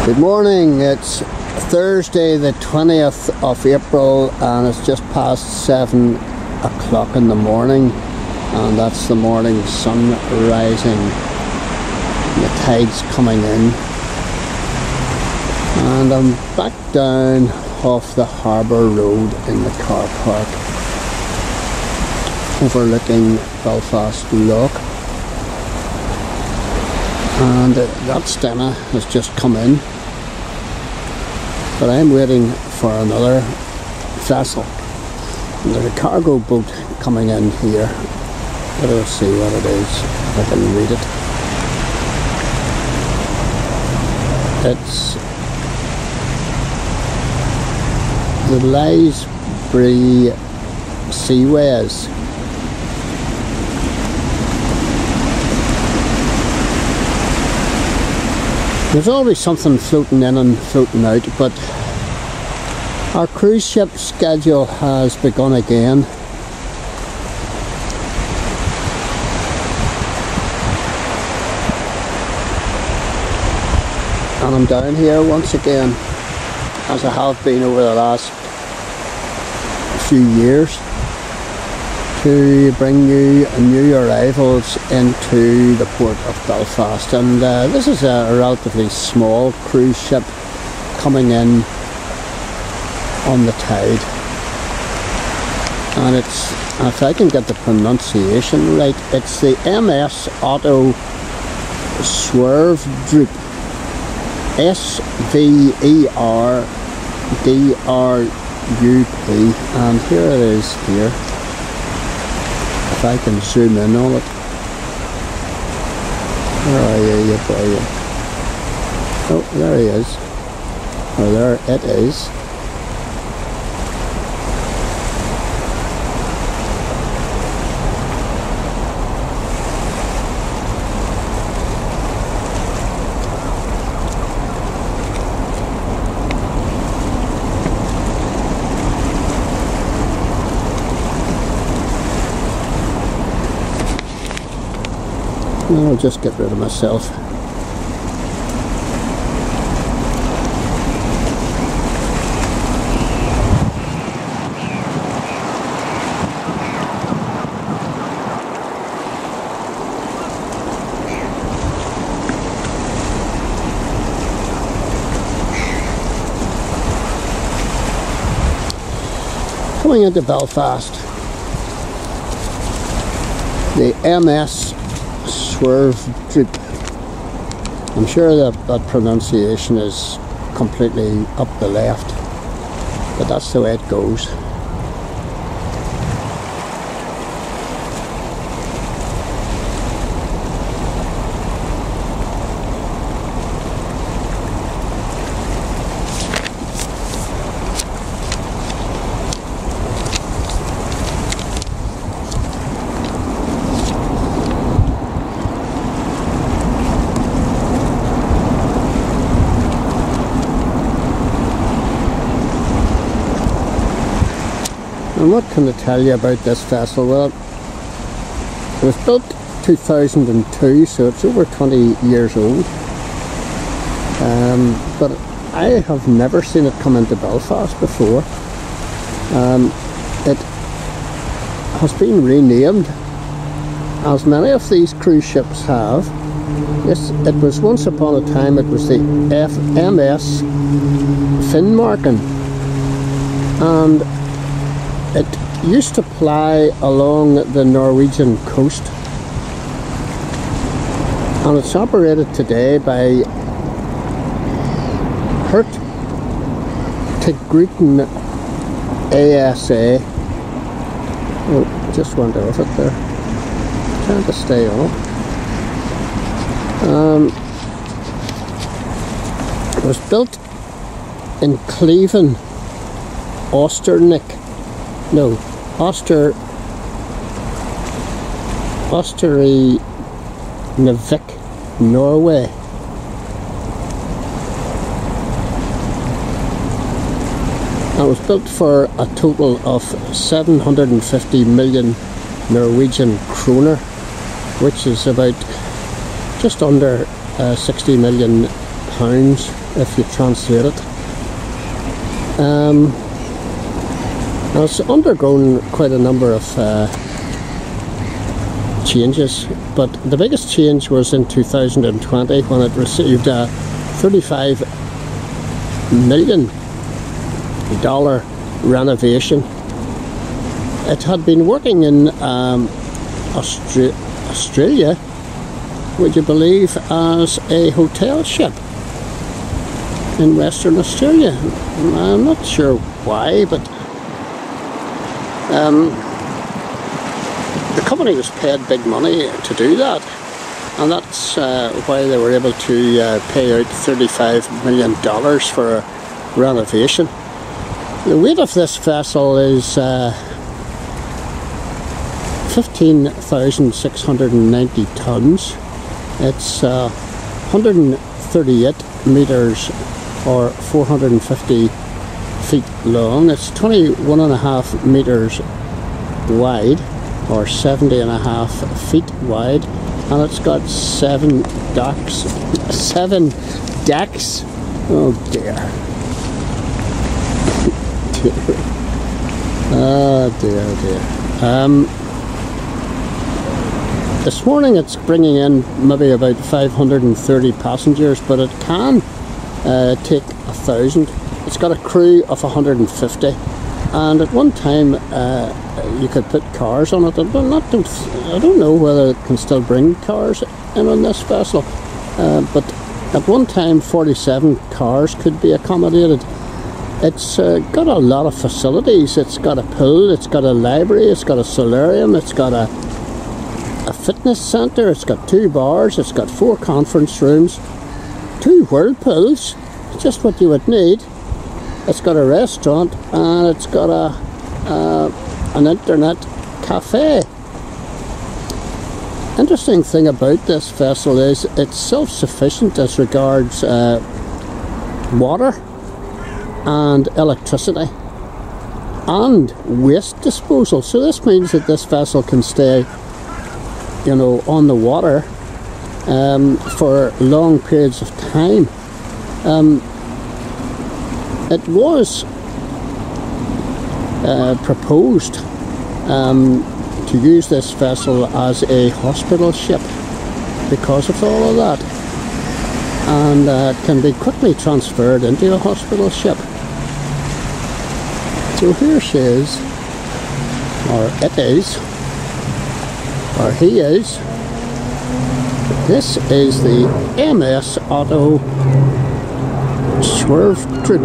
Good morning, it's Thursday the 20th of April and it's just past 7 o'clock in the morning, and that's the morning sun rising, the tide's coming in, and I'm back down off the harbour road in the car park overlooking Belfast Loch. And that Stena has just come in, but I'm waiting for another vessel. And there's a cargo boat coming in here, but I'll see what it is, if I can read it. It's the Leased Seaways. There's always something floating in and floating out, but our cruise ship schedule has begun again. And I'm down here once again, as I have been over the last few years, to bring you new arrivals into the port of Belfast. And this is a relatively small cruise ship coming in on the tide, and it's, if I can get the pronunciation right, it's the MS Otto Sverdrup, S-V-E-R-D-R-U-P, and here it is here. If I can zoom in on it. Where are you boy? Oh, there he is. Or there it is. I'll just get rid of myself. Coming into Belfast, the MS Sverdrup. I'm sure that pronunciation is completely up the left, but that's the way it goes. And what can I tell you about this vessel? Well, it was built 2002, so it's over 20 years old. But I have never seen it come into Belfast before. It has been renamed, as many of these cruise ships have. Yes, it was once upon a time, it was the MS Finnmarken, and it used to ply along the Norwegian coast, and it's operated today by Hurtigruten ASA. Oh, just went off it there. Trying to stay on. It was built in Kleven, Norway. It was built for a total of 750 million Norwegian Kroner, which is about just under 60 million pounds if you translate it. Now it's undergone quite a number of changes, but the biggest change was in 2020 when it received a $35 million renovation. It had been working in Australia, would you believe, as a hotel ship in Western Australia. I'm not sure why, but the company was paid big money to do that, and that's why they were able to pay out $35 million for a renovation. The weight of this vessel is 15,690 tons. It's 138 metres or 450 feet long. It's 21.5 metres wide or 70.5 feet wide, and it's got 7 decks. Oh dear. Oh dear. This morning it's bringing in maybe about 530 passengers, but it can take 1,000. It's got a crew of 150, and at one time you could put cars on it. I don't know whether it can still bring cars in on this vessel, but at one time 47 cars could be accommodated. It's got a lot of facilities. It's got a pool, it's got a library, it's got a solarium, it's got a fitness centre, it's got 2 bars, it's got 4 conference rooms, 2 whirlpools, just what you would need. It's got a restaurant, and it's got an internet cafe. Interesting thing about this vessel is it's self-sufficient as regards water and electricity and waste disposal. So this means that this vessel can stay, you know, on the water for long periods of time. It was proposed to use this vessel as a hospital ship because of all of that, and it can be quickly transferred into a hospital ship. So here she is, or it is, or he is. This is the MS Otto Sverdrup,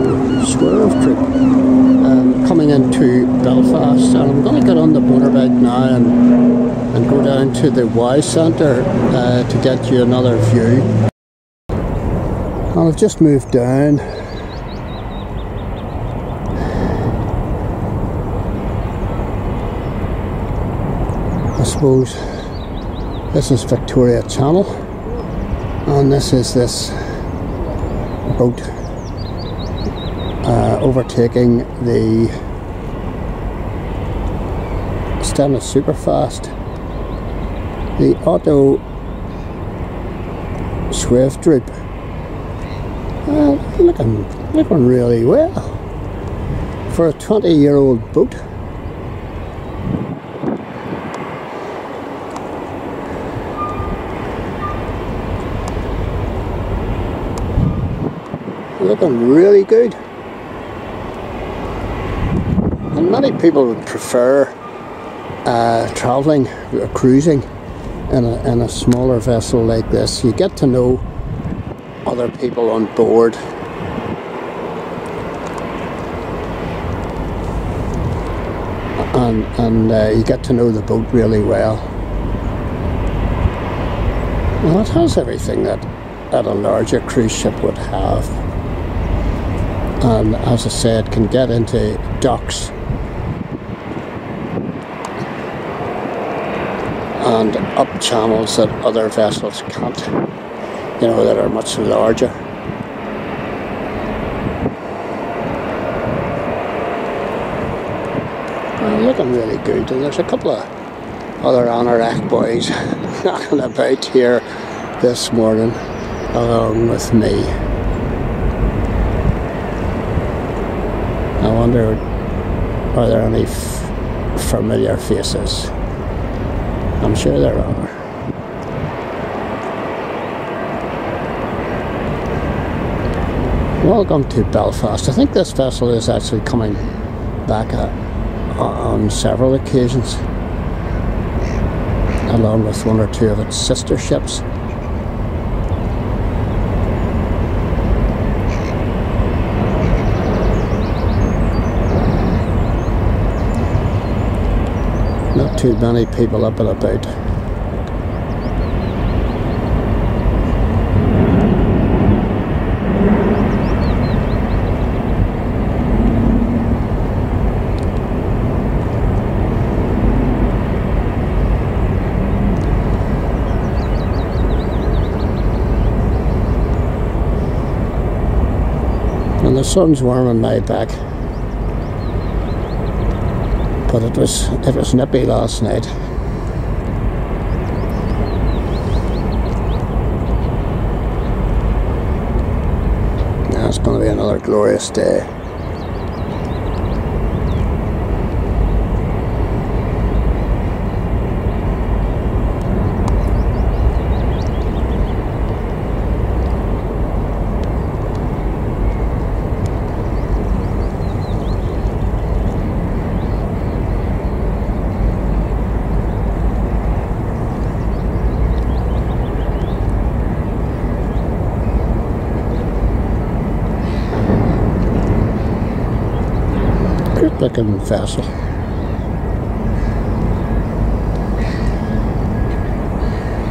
coming into Belfast, and I'm going to get on the motorbike now and go down to the Y Centre to get you another view. And I've just moved down. I suppose this is Victoria Channel, and this is this boat overtaking the Stena Superfast, the Otto Sverdrup. Looking really well for a 20-year-old boat. Looking really good. And many people would prefer travelling, cruising in a smaller vessel like this. You get to know other people on board, and you get to know the boat really well. Well, it has everything that a larger cruise ship would have, and as I said, can get into docks and up channels that other vessels can't, you know, that are much larger. Looking really good, and there's a couple of other anorak boys knocking about here this morning along with me. I wonder, are there any familiar faces? I'm sure there are. Welcome to Belfast. I think this vessel is actually coming back on several occasions, along with one or two of its sister ships. Not too many people up and about. And the sun's warming my back, but it was nippy last night. Now it's going to be another glorious day. Looking vessel.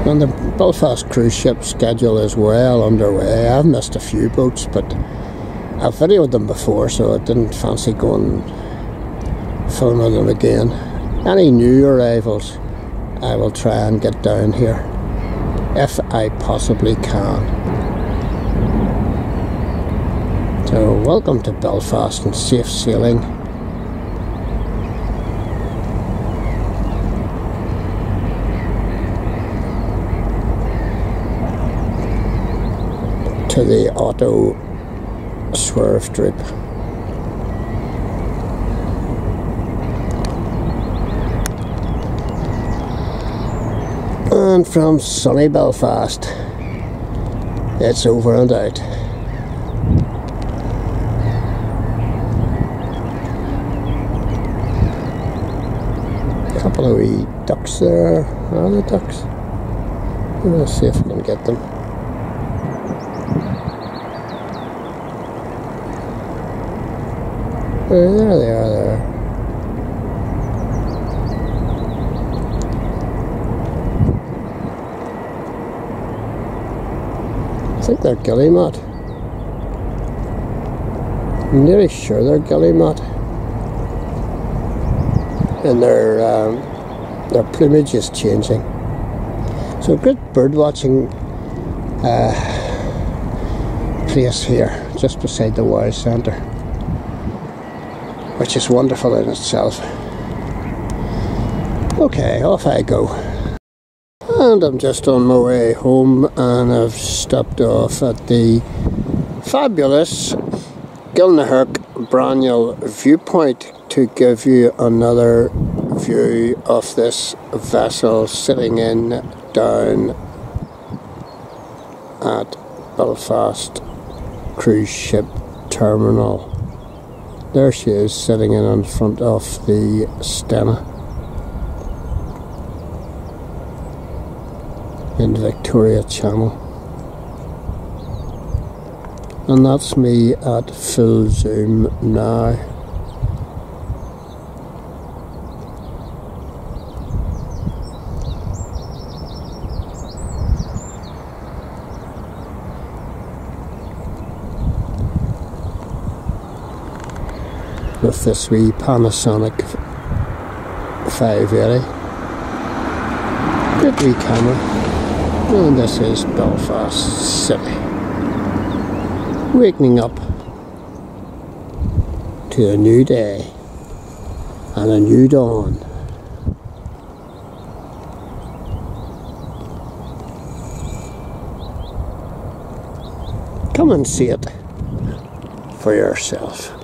And the Belfast cruise ship schedule is well underway. I've missed a few boats, but I've videoed them before, so I didn't fancy going filming them again. Any new arrivals, I will try and get down here if I possibly can. So welcome to Belfast and safe sailing. To the Otto Sverdrup. And from sunny Belfast, it's over and out. A couple of wee ducks there. Are the ducks? Let's see if we can get them. There they are there. I think they're gillymat. I'm nearly sure they're gillymat. And their plumage is changing. So a good bird watching place here, just beside the voyage centre, which is wonderful in itself. Okay, off I go. And I'm just on my way home, and I've stopped off at the fabulous Gilnahirk Braniel viewpoint to give you another view of this vessel sitting in down at Belfast cruise ship terminal. There she is, sitting in front of the Stena in Victoria Channel. And that's me at full zoom now. With this wee Panasonic 580. Good wee camera. And this is Belfast City. Waking up to a new day and a new dawn. Come and see it for yourself.